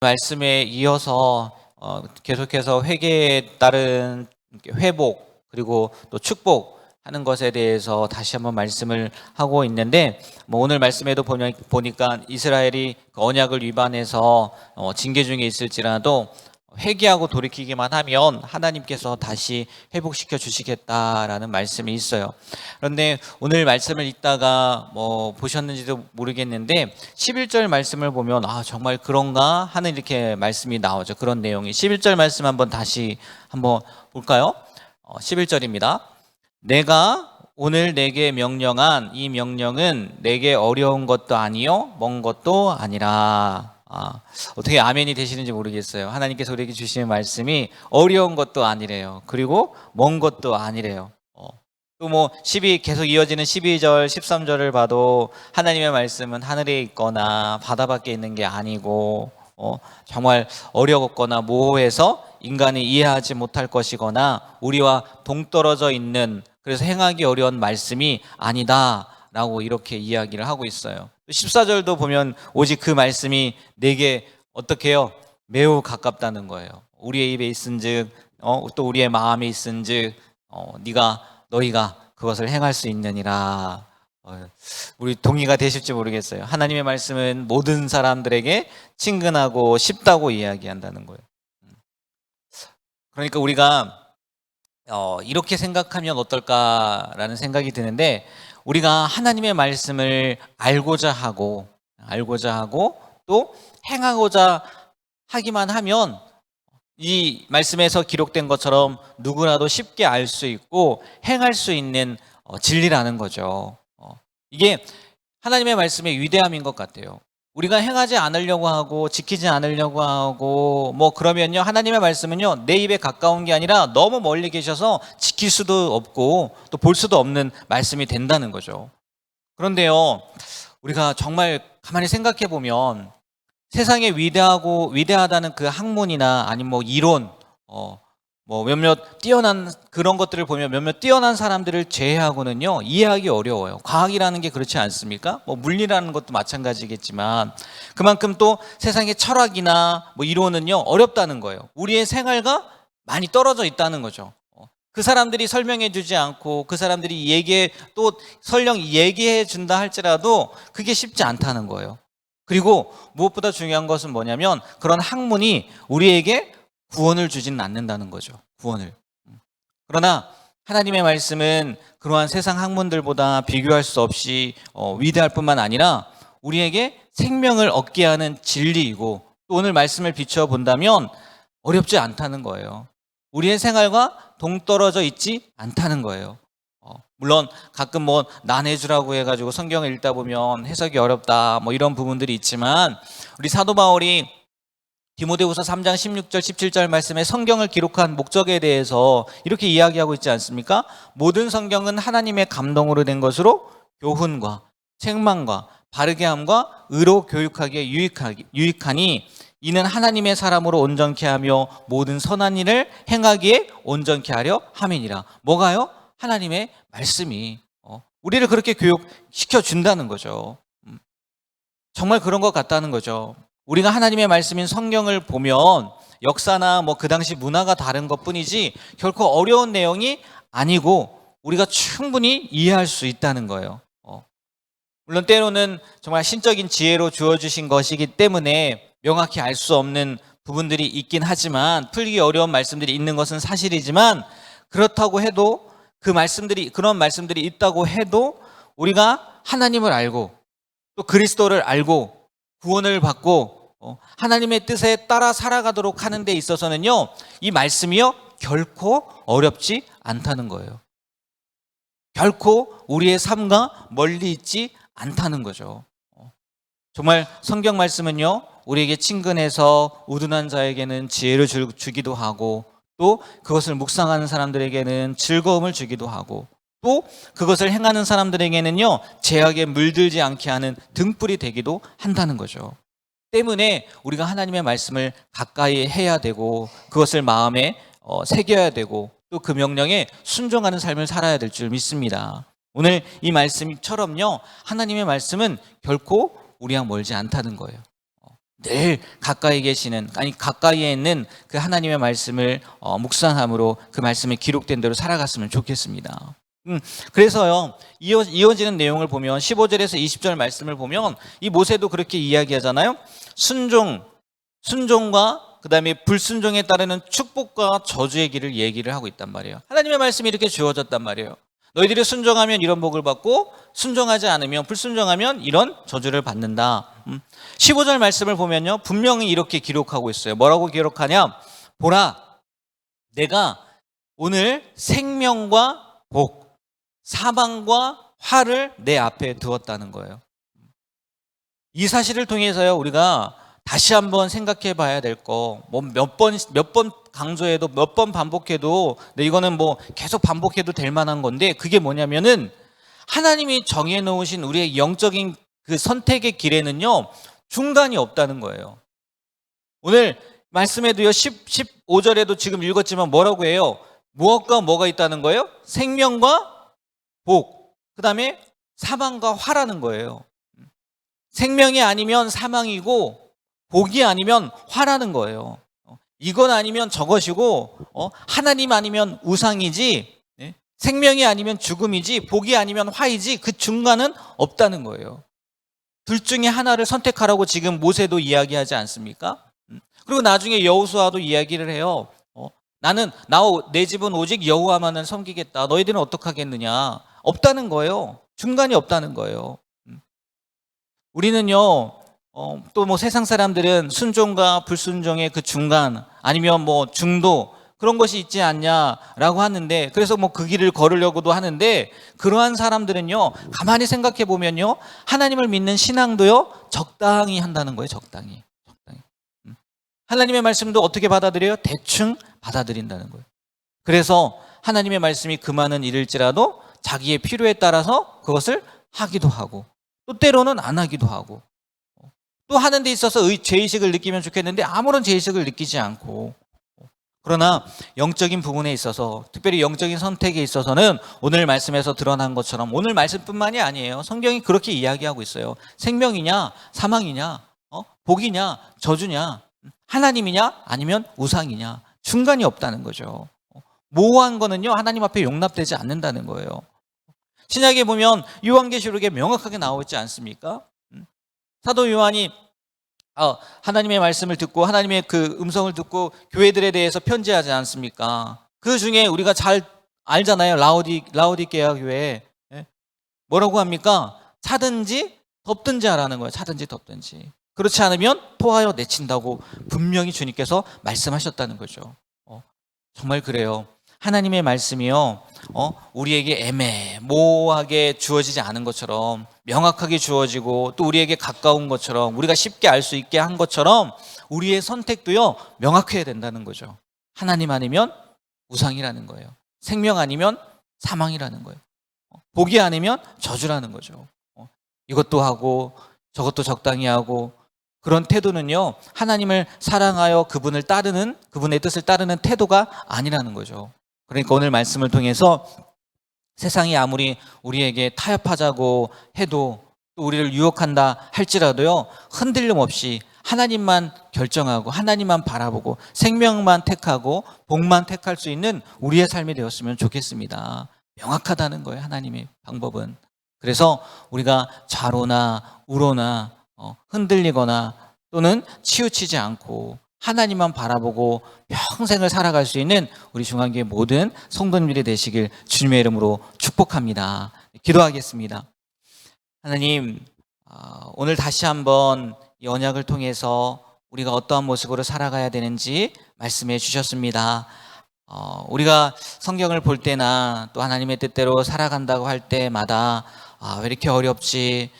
말씀에 이어서 계속해서 회개에 따른 회복 그리고 또 축복하는 것에 대해서 다시 한번 말씀을 하고 있는데, 오늘 말씀에도 보니까 이스라엘이 그 언약을 위반해서 징계 중에 있을지라도 회개하고 돌이키기만 하면 하나님께서 다시 회복시켜 주시겠다라는 말씀이 있어요. 그런데 오늘 말씀을 읽다가 보셨는지도 모르겠는데 11절 말씀을 보면 정말 그런가 하는 이렇게 말씀이 나오죠. 그런 내용이 11절 말씀 다시 한번 볼까요? 11절입니다. 내가 오늘 내게 명령한 이 명령은 내게 어려운 것도 아니요 먼 것도 아니라. 어떻게 아멘이 되시는지 모르겠어요. 하나님께서 우리에게 주시는 말씀이 어려운 것도 아니래요. 그리고 먼 것도 아니래요. 또 12 계속 이어지는 12절, 13절을 봐도 하나님의 말씀은 하늘에 있거나 바다 밖에 있는 게 아니고 정말 어렵거나 모호해서 인간이 이해하지 못할 것이거나 우리와 동떨어져 있는, 그래서 행하기 어려운 말씀이 아니다라고 이렇게 이야기를 하고 있어요. 14절도 보면 오직 그 말씀이 내게 어떻게 해요? 매우 가깝다는 거예요. 우리의 입에 있은즉 또 우리의 마음에 있은즉 너희가 그것을 행할 수 있느니라. 우리 동의가 되실지 모르겠어요. 하나님의 말씀은 모든 사람들에게 친근하고 쉽다고 이야기한다는 거예요. 그러니까 우리가 이렇게 생각하면 어떨까라는 생각이 드는데, 우리가 하나님의 말씀을 알고자 하고 또 행하고자 하기만 하면 이 말씀에서 기록된 것처럼 누구라도 쉽게 알 수 있고 행할 수 있는 진리라는 거죠. 이게 하나님의 말씀의 위대함인 것 같아요. 우리가 행하지 않으려고 하고 지키지 않으려고 하고 그러면요, 하나님의 말씀은요 내 입에 가까운 게 아니라 너무 멀리 계셔서 지킬 수도 없고 또 볼 수도 없는 말씀이 된다는 거죠. 그런데요, 우리가 정말 가만히 생각해 보면 세상에 위대하다는 그 학문이나 아니면 이론, 몇몇 뛰어난 그런 것들을 보면 몇몇 뛰어난 사람들을 제외하고는요 이해하기 어려워요. 과학이라는 게 그렇지 않습니까? 물리라는 것도 마찬가지겠지만 그만큼 또 세상의 철학이나 이론은요 어렵다는 거예요. 우리의 생활과 많이 떨어져 있다는 거죠. 그 사람들이 설명해 주지 않고 그 사람들이 설령 얘기해 준다 할지라도 그게 쉽지 않다는 거예요. 그리고 무엇보다 중요한 것은 뭐냐면 그런 학문이 우리에게 구원을 주지는 않는다는 거죠. 구원을. 그러나 하나님의 말씀은 그러한 세상 학문들보다 비교할 수 없이 위대할 뿐만 아니라 우리에게 생명을 얻게 하는 진리이고, 또 오늘 말씀을 비추어 본다면 어렵지 않다는 거예요. 우리의 생활과 동떨어져 있지 않다는 거예요. 물론 가끔 난해주라고 해가지고 성경을 읽다 보면 해석이 어렵다 이런 부분들이 있지만, 우리 사도 바울이 디모데후서 3장 16절 17절 말씀에 성경을 기록한 목적에 대해서 이렇게 이야기하고 있지 않습니까? 모든 성경은 하나님의 감동으로 된 것으로 교훈과 책망과 바르게 함과 의로 교육하기에 유익하니 이는 하나님의 사람으로 온전케 하며 모든 선한 일을 행하기에 온전케 하려 함이니라. 뭐가요? 하나님의 말씀이 우리를 그렇게 교육시켜 준다는 거죠. 정말 그런 것 같다는 거죠. 우리가 하나님의 말씀인 성경을 보면 역사나 그 당시 문화가 다른 것뿐이지 결코 어려운 내용이 아니고 우리가 충분히 이해할 수 있다는 거예요. 물론 때로는 정말 신적인 지혜로 주어주신 것이기 때문에 명확히 알 수 없는 부분들이 있긴 하지만, 풀기 어려운 말씀들이 있는 것은 사실이지만, 그렇다고 해도 그런 말씀들이 있다고 해도 우리가 하나님을 알고 또 그리스도를 알고 구원을 받고 하나님의 뜻에 따라 살아가도록 하는 데 있어서는요 이 말씀이요 결코 어렵지 않다는 거예요. 결코 우리의 삶과 멀리 있지 않다는 거죠. 정말 성경 말씀은요 우리에게 친근해서 우둔한 자에게는 지혜를 주기도 하고, 또 그것을 묵상하는 사람들에게는 즐거움을 주기도 하고, 또 그것을 행하는 사람들에게는요 죄악에 물들지 않게 하는 등불이 되기도 한다는 거죠. 때문에 우리가 하나님의 말씀을 가까이 해야 되고 그것을 마음에 새겨야 되고 또 그 명령에 순종하는 삶을 살아야 될 줄 믿습니다. 오늘 이 말씀처럼요 하나님의 말씀은 결코 우리랑 멀지 않다는 거예요. 늘 가까이 계시는, 아니 가까이에 있는 그 하나님의 말씀을 묵상함으로 그 말씀이 기록된 대로 살아갔으면 좋겠습니다. 그래서요, 이어지는 내용을 보면 15절에서 20절 말씀을 보면 이 모세도 그렇게 이야기하잖아요. 순종과 그 다음에 불순종에 따르는 축복과 저주의 길을 얘기를 하고 있단 말이에요. 하나님의 말씀이 이렇게 주어졌단 말이에요. 너희들이 순종하면 이런 복을 받고 순종하지 않으면, 불순종하면 이런 저주를 받는다. 15절 말씀을 보면요, 분명히 이렇게 기록하고 있어요. 뭐라고 기록하냐? 보라, 내가 오늘 생명과 복, 사망과 화를 내 앞에 두었다는 거예요. 이 사실을 통해서요, 우리가 다시 한번 생각해 봐야 될 거, 뭐 몇 번 강조해도, 몇 번 반복해도, 근데 이거는 뭐 계속 반복해도 될 만한 건데, 그게 뭐냐면은 하나님이 정해 놓으신 우리의 영적인 그 선택의 길에는요, 중간이 없다는 거예요. 오늘 말씀에도요, 15절에도 지금 읽었지만 뭐라고 해요? 무엇과 뭐가 있다는 거예요? 생명과 복, 그 다음에 사망과 화라는 거예요. 생명이 아니면 사망이고 복이 아니면 화라는 거예요. 이건 아니면 저것이고, 하나님 아니면 우상이지, 생명이 아니면 죽음이지, 복이 아니면 화이지, 그 중간은 없다는 거예요. 둘 중에 하나를 선택하라고 지금 모세도 이야기하지 않습니까? 그리고 나중에 여호수아도 이야기를 해요. 나는 내 집은 오직 여호와만을 섬기겠다. 너희들은 어떡하겠느냐? 없다는 거예요. 중간이 없다는 거예요. 우리는요, 또 뭐 세상 사람들은 순종과 불순종의 그 중간, 아니면 뭐 중도, 그런 것이 있지 않냐라고 하는데, 그래서 뭐 그 길을 걸으려고도 하는데, 그러한 사람들은요, 가만히 생각해 보면요, 하나님을 믿는 신앙도요, 적당히 한다는 거예요. 적당히. 하나님의 말씀도 어떻게 받아들여요? 대충 받아들인다는 거예요. 그래서 하나님의 말씀이 그만은 이를지라도 자기의 필요에 따라서 그것을 하기도 하고, 또 때로는 안 하기도 하고, 또 하는 데 있어서 죄의식을 느끼면 좋겠는데 아무런 죄의식을 느끼지 않고, 그러나 영적인 부분에 있어서, 특별히 영적인 선택에 있어서는 오늘 말씀에서 드러난 것처럼, 오늘 말씀뿐만이 아니에요. 성경이 그렇게 이야기하고 있어요. 생명이냐 사망이냐, 복이냐 저주냐, 하나님이냐 아니면 우상이냐, 중간이 없다는 거죠. 모호한 거는요, 하나님 앞에 용납되지 않는다는 거예요. 신약에 보면 요한계시록에 명확하게 나와 있지 않습니까? 사도 요한이 하나님의 말씀을 듣고, 하나님의 그 음성을 듣고 교회들에 대해서 편지하지 않습니까? 그 중에 우리가 잘 알잖아요. 라오디게아 교회. 뭐라고 합니까? 차든지 덥든지 하라는 거예요. 차든지 덥든지. 그렇지 않으면 토하여 내친다고 분명히 주님께서 말씀하셨다는 거죠. 정말 그래요. 하나님의 말씀이요, 우리에게 애매모호하게 주어지지 않은 것처럼, 명확하게 주어지고, 또 우리에게 가까운 것처럼, 우리가 쉽게 알 수 있게 한 것처럼 우리의 선택도요, 명확해야 된다는 거죠. 하나님 아니면 우상이라는 거예요. 생명 아니면 사망이라는 거예요. 복이 아니면 저주라는 거죠. 이것도 하고 저것도 적당히 하고, 그런 태도는요, 하나님을 사랑하여 그분의 뜻을 따르는 태도가 아니라는 거죠. 그러니까 오늘 말씀을 통해서 세상이 아무리 우리에게 타협하자고 해도, 또 우리를 유혹한다 할지라도요, 흔들림 없이 하나님만 결정하고, 하나님만 바라보고, 생명만 택하고 복만 택할 수 있는 우리의 삶이 되었으면 좋겠습니다. 명확하다는 거예요, 하나님의 방법은. 그래서 우리가 좌로나 우로나 흔들리거나 또는 치우치지 않고 하나님만 바라보고 평생을 살아갈 수 있는 우리 중앙교회 모든 성도님들이 되시길 주님의 이름으로 축복합니다. 기도하겠습니다. 하나님, 오늘 다시 한번 이 언약을 통해서 우리가 어떠한 모습으로 살아가야 되는지 말씀해 주셨습니다. 우리가 성경을 볼 때나 또 하나님의 뜻대로 살아간다고 할 때마다 왜 이렇게 어렵지,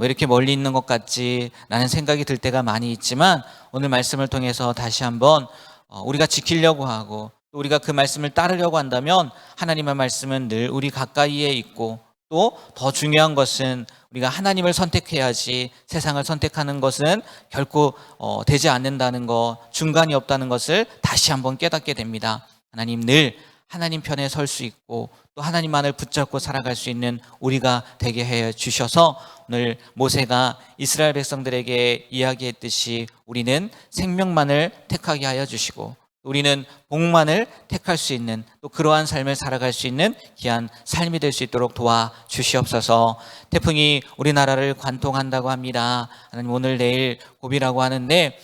왜 이렇게 멀리 있는 것 같지 라는 생각이 들 때가 많이 있지만, 오늘 말씀을 통해서 다시 한번 우리가 지키려고 하고, 또 우리가 그 말씀을 따르려고 한다면 하나님의 말씀은 늘 우리 가까이에 있고, 또 더 중요한 것은 우리가 하나님을 선택해야지 세상을 선택하는 것은 결코 되지 않는다는 것, 중간이 없다는 것을 다시 한번 깨닫게 됩니다. 하나님, 늘 하나님 편에 설 수 있고 또 하나님만을 붙잡고 살아갈 수 있는 우리가 되게 해 주셔서 오늘 모세가 이스라엘 백성들에게 이야기했듯이 우리는 생명만을 택하게 하여 주시고 우리는 복만을 택할 수 있는 또 그러한 삶을 살아갈 수 있는 귀한 삶이 될 수 있도록 도와주시옵소서. 태풍이 우리나라를 관통한다고 합니다. 하나님 오늘 내일 고비라고 하는데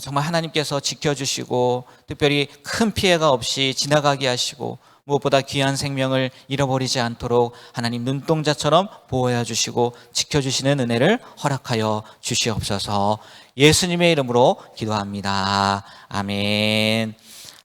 정말 하나님께서 지켜주시고 특별히 큰 피해가 없이 지나가게 하시고 무엇보다 귀한 생명을 잃어버리지 않도록 하나님 눈동자처럼 보호해 주시고 지켜주시는 은혜를 허락하여 주시옵소서. 예수님의 이름으로 기도합니다. 아멘.